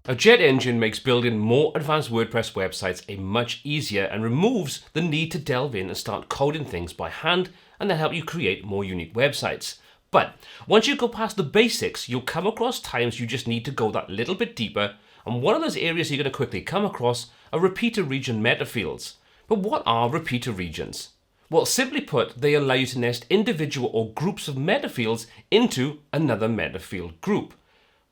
Now, JetEngine makes building more advanced WordPress websites a much easier and removes the need to delve in and start coding things by hand and then help you create more unique websites. But once you go past the basics, you'll come across times you just need to go that little bit deeper, and one of those areas you're going to quickly come across are repeater region meta fields. But what are repeater regions? Well, simply put, they allow you to nest individual or groups of meta fields into another meta field group.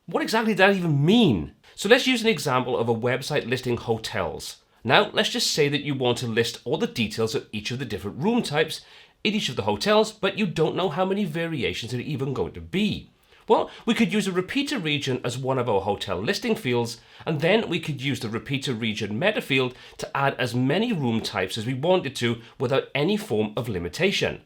What exactly does that even mean? So let's use an example of a website listing hotels. Now, let's just say that you want to list all the details of each of the different room types in each of the hotels, but you don't know how many variations there are even going to be. Well, we could use a repeater region as one of our hotel listing fields, and then we could use the repeater region meta field to add as many room types as we wanted to without any form of limitation.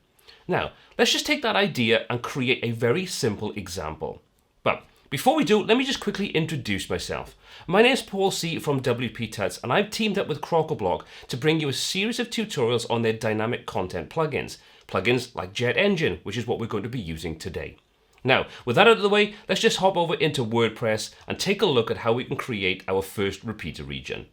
Now, let's just take that idea and create a very simple example. But before we do, let me just quickly introduce myself. My name is Paul C. from WPTuts, and I've teamed up with Crocoblock to bring you a series of tutorials on their dynamic content plugins. Plugins like JetEngine, which is what we're going to be using today. Now, with that out of the way, let's just hop over into WordPress and take a look at how we can create our first repeater region.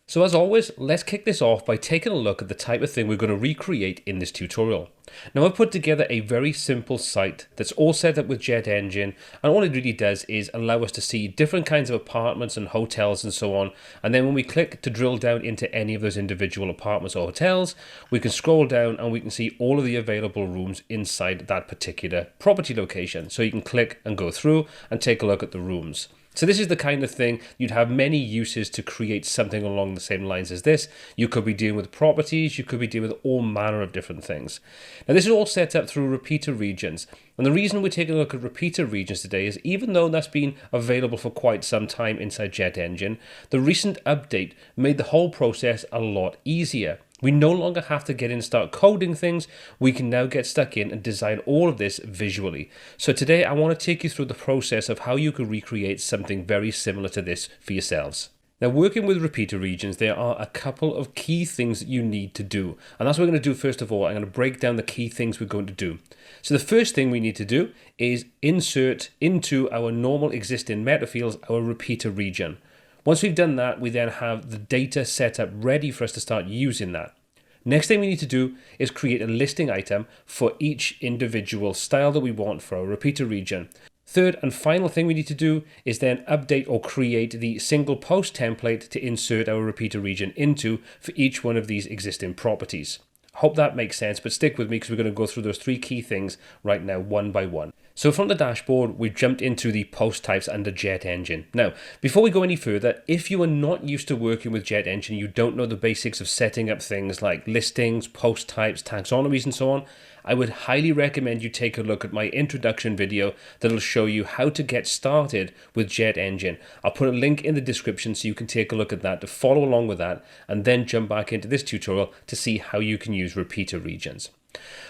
So as always, let's kick this off by taking a look at the type of thing we're going to recreate in this tutorial. Now, I've put together a very simple site that's all set up with JetEngine, and all it really does is allow us to see different kinds of apartments and hotels and so on, and then when we click to drill down into any of those individual apartments or hotels, we can scroll down and we can see all of the available rooms inside that particular property location. So you can click and go through and take a look at the rooms. So this is the kind of thing you'd have many uses to create something along the same lines as this. You could be dealing with properties, you could be dealing with all manner of different things. Now this is all set up through repeater regions. And the reason we're taking a look at repeater regions today is even though that's been available for quite some time inside JetEngine, the recent update made the whole process a lot easier. We no longer have to get in and start coding things. We can now get stuck in and design all of this visually. So today I want to take you through the process of how you can recreate something very similar to this for yourselves. Now, working with repeater regions, there are a couple of key things that you need to do. And that's what we're going to do first of all. I'm going to break down the key things we're going to do. So the first thing we need to do is insert into our normal existing meta fields our repeater region. Once we've done that, we then have the data set up ready for us to start using that. Next thing we need to do is create a listing item for each individual style that we want for our repeater region. Third and final thing we need to do is then update or create the single post template to insert our repeater region into for each one of these existing properties. Hope that makes sense, but stick with me because we're going to go through those three key things right now, one by one. So from the dashboard, we've jumped into the post types under JetEngine. Now, before we go any further, if you are not used to working with JetEngine, you don't know the basics of setting up things like listings, post types, taxonomies, and so on, I would highly recommend you take a look at my introduction video that'll show you how to get started with JetEngine. I'll put a link in the description so you can take a look at that to follow along with that and then jump back into this tutorial to see how you can use repeater regions.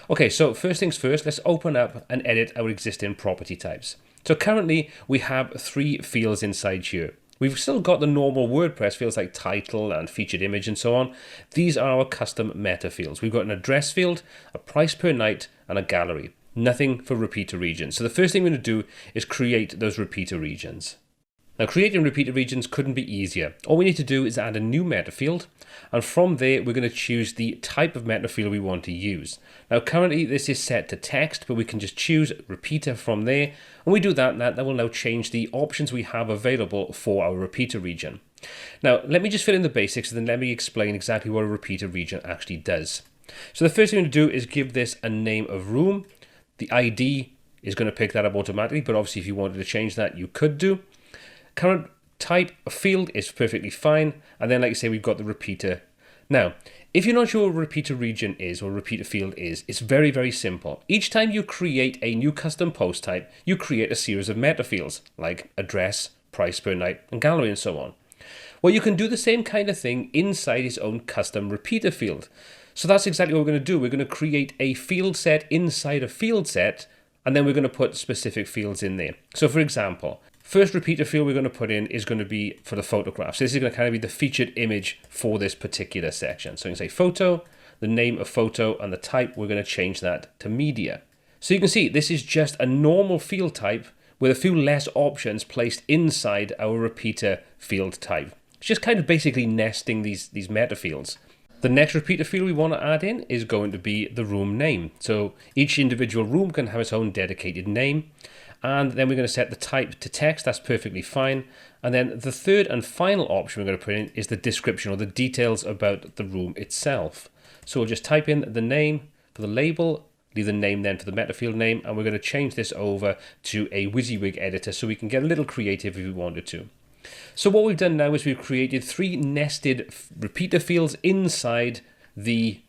Okay, so first things first, let's open up and edit our existing property types. So currently we have 3 fields inside here. We've still got the normal WordPress fields like title and featured image and so on. These are our custom meta fields. We've got an address field, a price per night, and a gallery. Nothing for repeater regions. So the first thing we're going to do is create those repeater regions. Now, creating repeater regions couldn't be easier. All we need to do is add a new meta field, and from there we're going to choose the type of meta field we want to use. Now, currently this is set to text, but we can just choose repeater from there, and we do that will now change the options we have available for our repeater region. Now, let me just fill in the basics, and then let me explain exactly what a repeater region actually does. So the first thing to do is give this a name of room. The ID is going to pick that up automatically, but obviously if you wanted to change that, you could do. Current type of field is perfectly fine. And then, like I say, we've got the repeater. Now, if you're not sure what a repeater region is or repeater field is, it's very, very simple. Each time you create a new custom post type, you create a series of meta fields like address, price per night, and gallery, and so on. Well, you can do the same kind of thing inside its own custom repeater field. So that's exactly what we're going to do. We're going to create a field set inside a field set, and then we're going to put specific fields in there. So for example, first repeater field we're going to put in is going to be for the photograph. So this is going to kind of be the featured image for this particular section. So you can say photo, the name of photo, and the type, we're going to change that to media. So you can see this is just a normal field type with a few less options placed inside our repeater field type. It's just kind of basically nesting these meta fields. The next repeater field we want to add in is going to be the room name. So each individual room can have its own dedicated name. And then we're going to set the type to text. That's perfectly fine. And then the third and final option we're going to put in is the description, or the details about the room itself. So we'll just type in the name for the label, leave the name then for the meta field name, and we're going to change this over to a WYSIWYG editor so we can get a little creative if we wanted to. So what we've done now is we've created 3 nested repeater fields inside the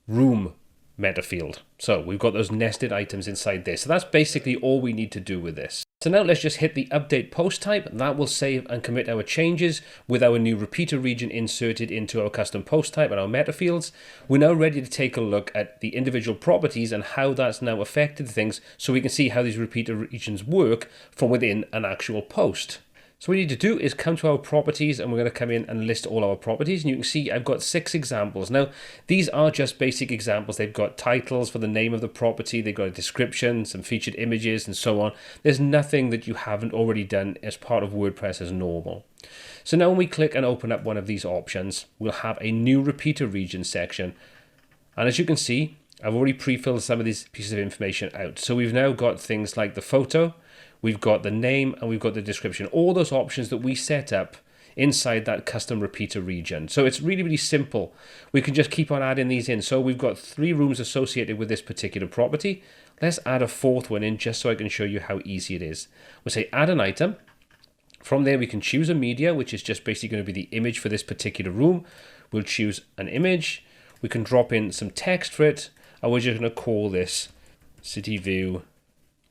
room meta field. So we've got those nested items inside this. So that's basically all we need to do with this. So now let's just hit the update post type. That will save and commit our changes with our new repeater region inserted into our custom post type and our meta fields. We're now ready to take a look at the individual properties and how that's now affected things, so we can see how these repeater regions work from within an actual post. So what we need to do is come to our properties, and we're going to come in and list all our properties. And you can see I've got 6 examples. Now, these are just basic examples. They've got titles for the name of the property. They've got a description, some featured images, and so on. There's nothing that you haven't already done as part of WordPress as normal. So now when we click and open up one of these options, we'll have a new repeater region section. And as you can see, I've already pre-filled some of these pieces of information out. So we've now got things like the photo, we've got the name, and we've got the description. All those options that we set up inside that custom repeater region. So it's really, really simple. We can just keep on adding these in. So we've got 3 rooms associated with this particular property. Let's add a 4th one in just so I can show you how easy it is. We'll say add an item. From there we can choose a media, which is just basically going to be the image for this particular room. We'll choose an image. We can drop in some text for it, and we're just going to call this city view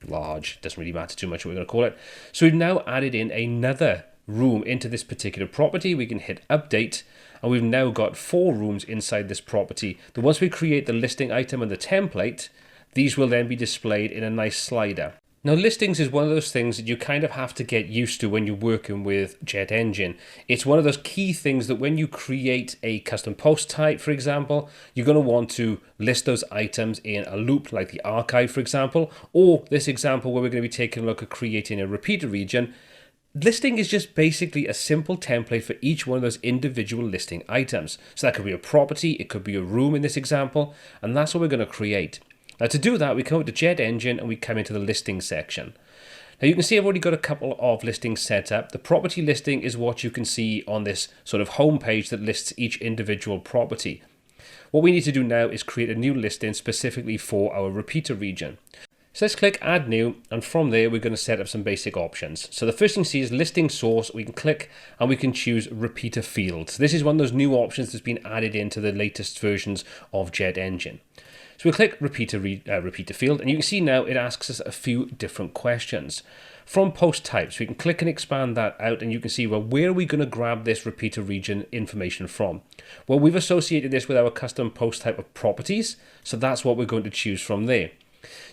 large. Doesn't really matter too much what we're going to call it. So we've now added in another room into this particular property. We can hit update, and we've now got 4 rooms inside this property. That once we create the listing item and the template, these will then be displayed in a nice slider. Now, listings is one of those things that you kind of have to get used to when you're working with JetEngine. It's one of those key things that when you create a custom post type, for example, you're going to want to list those items in a loop, like the archive, for example, or this example where we're going to be taking a look at creating a repeater region. Listing is just basically a simple template for each one of those individual listing items. So that could be a property, it could be a room in this example, and that's what we're going to create. Now to do that, we come to JetEngine and we come into the listing section. Now you can see I've already got a couple of listings set up. The property listing is what you can see on this sort of home page that lists each individual property. What we need to do now is create a new listing specifically for our repeater region. So let's click add new, and from there we're going to set up some basic options. So the first thing you see is listing source. We can click and we can choose repeater fields. This is one of those new options that's been added into the latest versions of JetEngine. So we'll click repeater field, and you can see now it asks us a few different questions. From post types, we can click and expand that out, and you can see, well, where are we going to grab this repeater region information from? Well, we've associated this with our custom post type of properties, so that's what we're going to choose from there.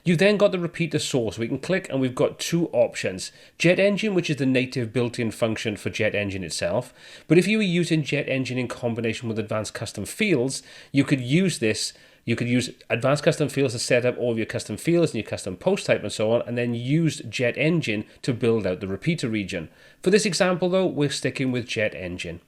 You've then got the repeater source. We can click and we've got 2 options. JetEngine, which is the native built-in function for JetEngine itself. But if you were using JetEngine in combination with advanced custom fields, you could use this. You could use advanced custom fields to set up all of your custom fields and your custom post type and so on, and then use JetEngine to build out the repeater region. For this example though, we're sticking with JetEngine.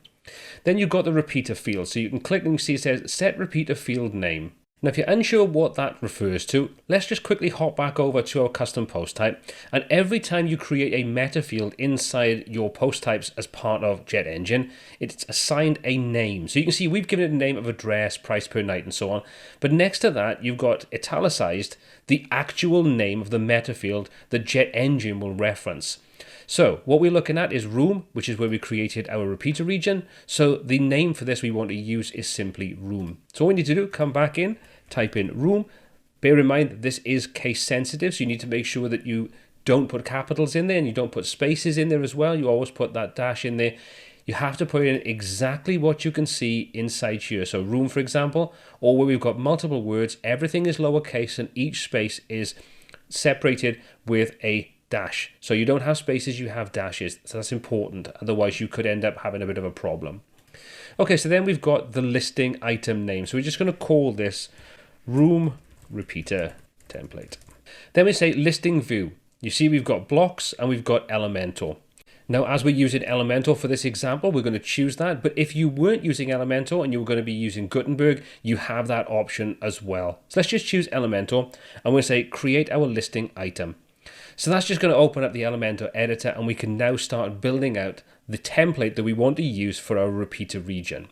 Then you've got the repeater field. So you can click and you see it says set repeater field name. Now, if you're unsure what that refers to, let's just quickly hop back over to our custom post type. And every time you create a meta field inside your post types as part of JetEngine, it's assigned a name. So you can see we've given it a name of address, price per night, and so on. But next to that, you've got italicized the actual name of the meta field that JetEngine will reference. So what we're looking at is room, which is where we created our repeater region. So the name for this we want to use is simply room. So all we need to do, come back in, type in room. Bear in mind that this is case sensitive, so you need to make sure that you don't put capitals in there and you don't put spaces in there as well. You always put that dash in there. You have to put in exactly what you can see inside here. So room, for example, or where we've got multiple words, everything is lowercase and each space is separated with a dash. So you don't have spaces, you have dashes. So that's important. Otherwise, you could end up having a bit of a problem. Okay, so then we've got the listing item name. So we're just going to call this room repeater template. Then we say listing view. You see we've got blocks and we've got Elementor. Now, as we're using Elementor for this example, we're going to choose that. But if you weren't using Elementor and you were going to be using Gutenberg, you have that option as well. So let's just choose Elementor and we'll say create our listing item. So that's just going to open up the Elementor editor and we can now start building out the template that we want to use for our repeater region.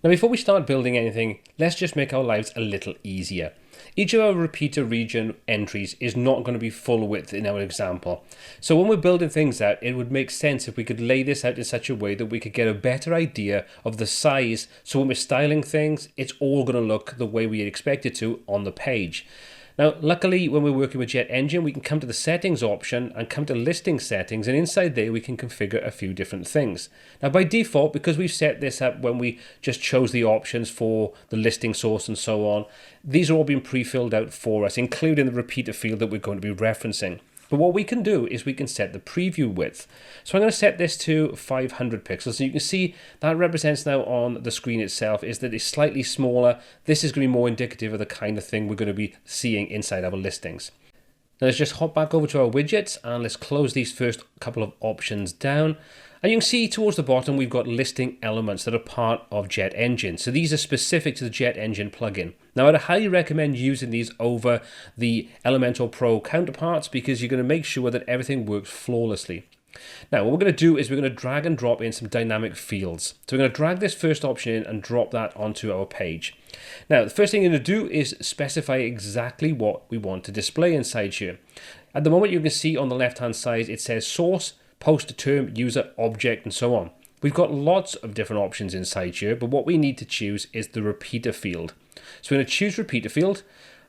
Now, before we start building anything, let's just make our lives a little easier. Each of our repeater region entries is not going to be full width in our example. So when we're building things out, it would make sense if we could lay this out in such a way that we could get a better idea of the size. So when we're styling things, it's all going to look the way we expect it to on the page. Now, luckily, when we're working with JetEngine, we can come to the settings option and come to listing settings, and inside there we can configure a few different things. Now, by default, because we've set this up when we just chose the options for the listing source and so on, these are all being pre-filled out for us, including the repeater field that we're going to be referencing. But what we can do is we can set the preview width. So I'm going to set this to 500 pixels. So you can see that represents now on the screen itself is that it's slightly smaller. This is going to be more indicative of the kind of thing we're going to be seeing inside our listings. Now let's just hop back over to our widgets and let's close these first couple of options down. And you can see towards the bottom, we've got listing elements that are part of JetEngine. So these are specific to the JetEngine plugin. Now, I'd highly recommend using these over the Elementor Pro counterparts because you're going to make sure that everything works flawlessly. Now, what we're going to do is we're going to drag and drop in some dynamic fields. So we're going to drag this first option in and drop that onto our page. Now, the first thing you're going to do is specify exactly what we want to display inside here. At the moment, you can see on the left-hand side, it says source, post term, user, object, and so on. We've got lots of different options inside here, but what we need to choose is the repeater field. So we're going to choose repeater field.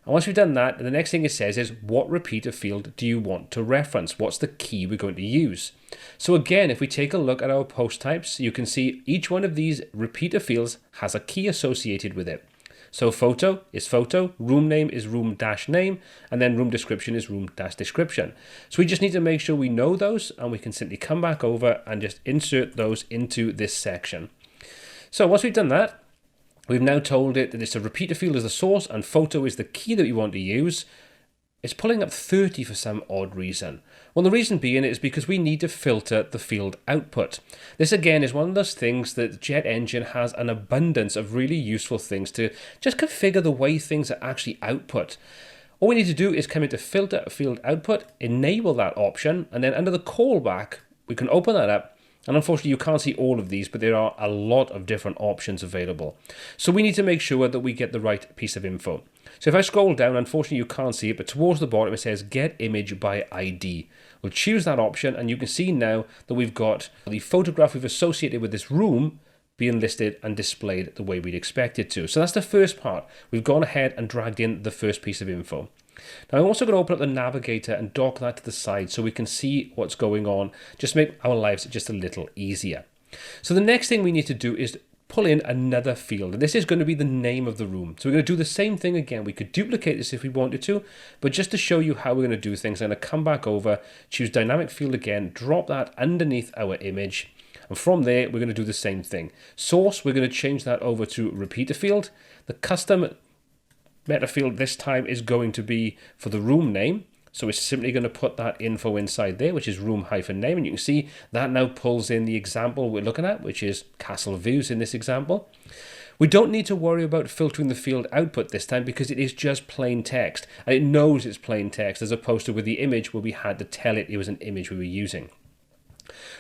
And once we've done that, the next thing it says is what repeater field do you want to reference? What's the key we're going to use? So again, if we take a look at our post types, you can see each one of these repeater fields has a key associated with it. So photo is photo, room name is room-name, and then room description is room-description. So we just need to make sure we know those, and we can simply come back over and just insert those into this section. So once we've done that, we've now told it that it's a repeater field as the source and photo is the key that we want to use. It's pulling up 30 for some odd reason. Well, the reason being is because we need to filter the field output. This again is one of those things that JetEngine has an abundance of really useful things to just configure the way things are actually output. All we need to do is come into filter field output, enable that option, and then under the callback, we can open that up. And unfortunately, you can't see all of these, but there are a lot of different options available. So we need to make sure that we get the right piece of info. So if I scroll down, unfortunately, you can't see it, but towards the bottom, it says Get Image by ID. We'll choose that option, and you can see now that we've got the photograph we've associated with this room being listed and displayed the way we'd expect it to. So that's the first part. We've gone ahead and dragged in the first piece of info. Now I'm also going to open up the navigator and dock that to the side so we can see what's going on, just make our lives just a little easier. So the next thing we need to do is pull in another field, and this is going to be the name of the room. So we're going to do the same thing again. We could duplicate this if we wanted to, but just to show you how we're going to do things, I'm going to come back over, choose dynamic field again, drop that underneath our image, and from there we're going to do the same thing. Source, we're going to change that over to repeater field. The custom meta field this time is going to be for the room name. So we're simply going to put that info inside there, which is room-name. And you can see that now pulls in the example we're looking at, which is Castle Views in this example. We don't need to worry about filtering the field output this time because it is just plain text. And it knows it's plain text as opposed to with the image where we had to tell it was an image we were using.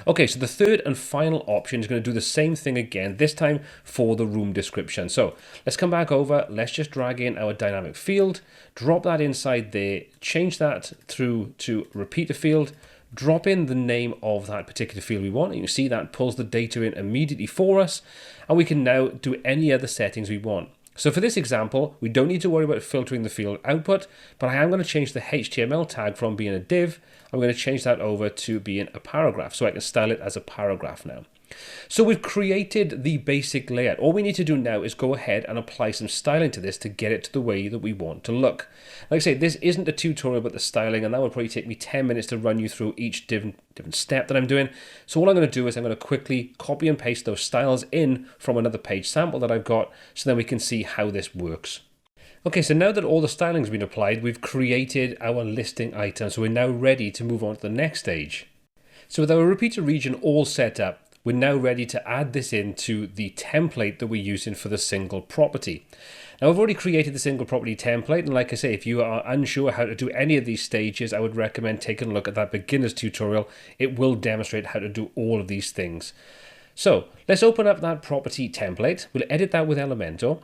Okay, so the third and final option is going to do the same thing again, this time for the room description. So let's come back over, let's just drag in our dynamic field, drop that inside there, change that through to repeater field, drop in the name of that particular field we want, and you can see that pulls the data in immediately for us, and we can now do any other settings we want. So for this example, we don't need to worry about filtering the field output, but I am going to change the HTML tag from being a div. I'm going to change that over to being a paragraph, so I can style it as a paragraph now. So we've created the basic layout. All we need to do now is go ahead and apply some styling to this to get it to the way that we want to look. Like I say, this isn't a tutorial about the styling, and that would probably take me 10 minutes to run you through each different step that I'm doing. So all I'm going to do is I'm going to quickly copy and paste those styles in from another page sample that I've got, so then we can see how this works. Okay, so now that all the styling's been applied, we've created our listing item, so we're now ready to move on to the next stage. So with our repeater region all set up, we're now ready to add this into the template that we're using for the single property. Now I've already created the single property template, and like I say, if you are unsure how to do any of these stages, I would recommend taking a look at that beginner's tutorial. It will demonstrate how to do all of these things. So let's open up that property template. We'll edit that with Elementor.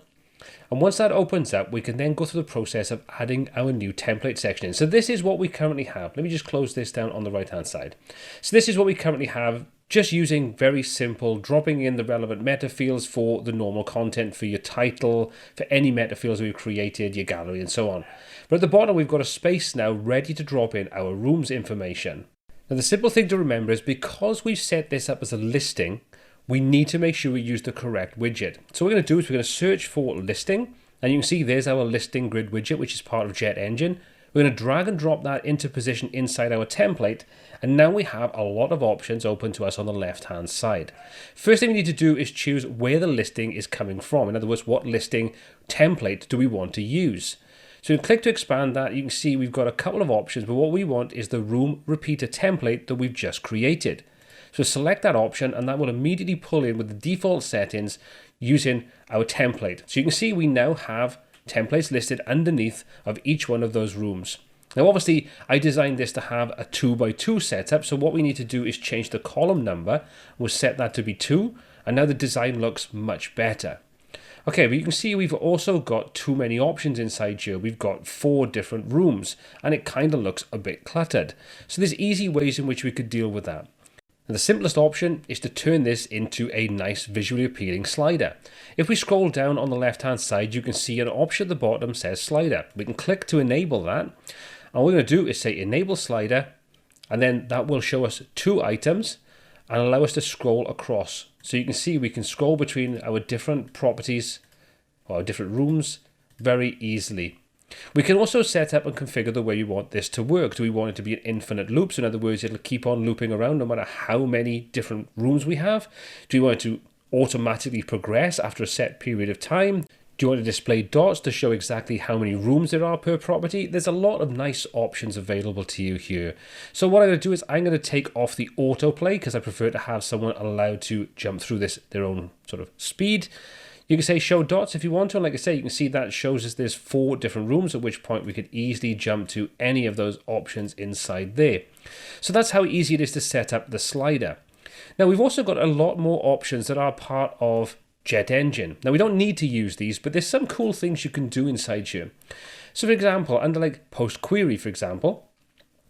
And once that opens up, we can then go through the process of adding our new template section in. So this is what we currently have. Let me just close this down on the right hand side. So this is what we currently have, just using very simple, dropping in the relevant meta fields for the normal content, for your title, for any meta fields we've created, your gallery and so on. But at the bottom, we've got a space now ready to drop in our rooms information. Now the simple thing to remember is because we've set this up as a listing, we need to make sure we use the correct widget. So what we're going to do is we're going to search for listing, and you can see there's our listing grid widget, which is part of JetEngine. We're going to drag and drop that into position inside our template, and now we have a lot of options open to us on the left hand side. First thing we need to do is choose where the listing is coming from. In other words, what listing template do we want to use? So you click to expand that. You can see we've got a couple of options, but what we want is the room repeater template that we've just created. So select that option, and that will immediately pull in with the default settings using our template. So you can see we now have templates listed underneath of each one of those rooms. Now obviously I designed this to have a 2x2 setup, so what we need to do is change the column number. We'll set that to be 2, and now the design looks much better. Okay, but you can see we've also got too many options inside here. We've got 4 different rooms, and it kind of looks a bit cluttered. So there's easy ways in which we could deal with that. And the simplest option is to turn this into a nice visually appealing slider. If we scroll down on the left hand side, you can see an option at the bottom says slider. We can click to enable that. And what we're going to do is say enable slider, and then that will show us 2 items and allow us to scroll across. So you can see we can scroll between our different properties or our different rooms very easily. We can also set up and configure the way we want this to work. Do we want it to be an infinite loop? So in other words, it'll keep on looping around no matter how many different rooms we have. Do you want it to automatically progress after a set period of time? Do you want to display dots to show exactly how many rooms there are per property? There's a lot of nice options available to you here. So what I'm going to do is I'm going to take off the autoplay because I prefer to have someone allowed to jump through this their own sort of speed. You can say show dots if you want to, and like I say, you can see that shows us there's 4 different rooms, at which point we could easily jump to any of those options inside there. So that's how easy it is to set up the slider. Now we've also got a lot more options that are part of JetEngine. Now we don't need to use these, but there's some cool things you can do inside here. So for example, under like post query, for example,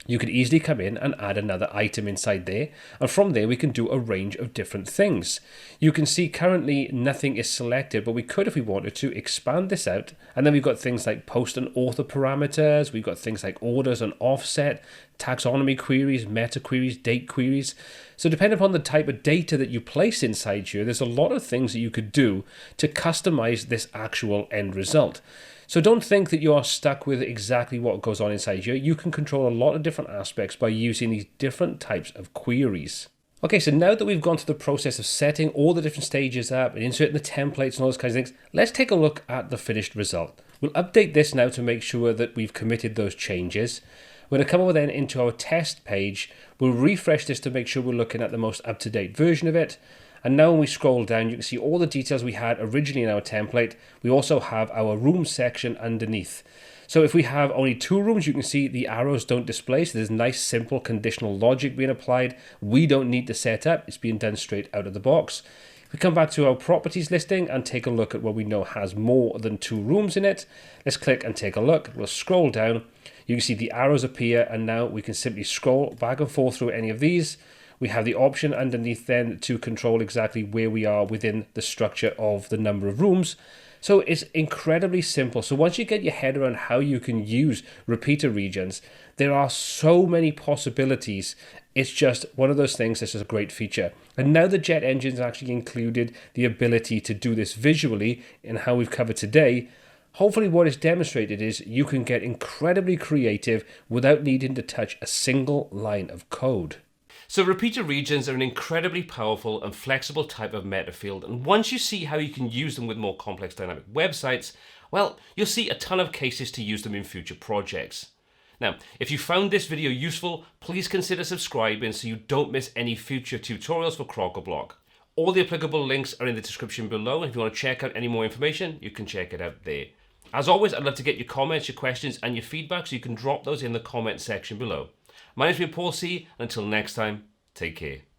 you could easily come in and add another item inside there, and from there we can do a range of different things. You can see currently nothing is selected, but we could, if we wanted to, expand this out, and then we've got things like post and author parameters, we've got things like orders and offset, taxonomy queries, meta queries, date queries. So depending upon the type of data that you place inside here, there's a lot of things that you could do to customize this actual end result. So don't think that you are stuck with exactly what goes on inside here. You can control a lot of different aspects by using these different types of queries. Okay, so now that we've gone through the process of setting all the different stages up and inserting the templates and all those kinds of things, let's take a look at the finished result. We'll update this now to make sure that we've committed those changes. We're going to come over then into our test page. We'll refresh this to make sure we're looking at the most up-to-date version of it. And now when we scroll down, you can see all the details we had originally in our template. We also have our room section underneath. So if we have only 2 rooms, you can see the arrows don't display. So there's nice, simple conditional logic being applied. We don't need to set up. It's being done straight out of the box. If we come back to our properties listing and take a look at what we know has more than 2 rooms in it, let's click and take a look. We'll scroll down. You can see the arrows appear, and now we can simply scroll back and forth through any of these. We have the option underneath then to control exactly where we are within the structure of the number of rooms. So it's incredibly simple. So once you get your head around how you can use repeater regions, there are so many possibilities. It's just one of those things that's just a great feature. And now the JetEngine's actually included the ability to do this visually in how we've covered today. Hopefully what is demonstrated is you can get incredibly creative without needing to touch a single line of code. So repeater regions are an incredibly powerful and flexible type of meta field, and once you see how you can use them with more complex dynamic websites, Well, you'll see a ton of cases to use them in future projects. Now, if you found this video useful, please consider subscribing so you don't miss any future tutorials for Crocoblock. All the applicable links are in the description below, and if you want to check out any more information, you can check it out there. As always, I'd love to get your comments, your questions, and your feedback, so you can drop those in the comment section below. My name's been Paul C, and until next time, take care.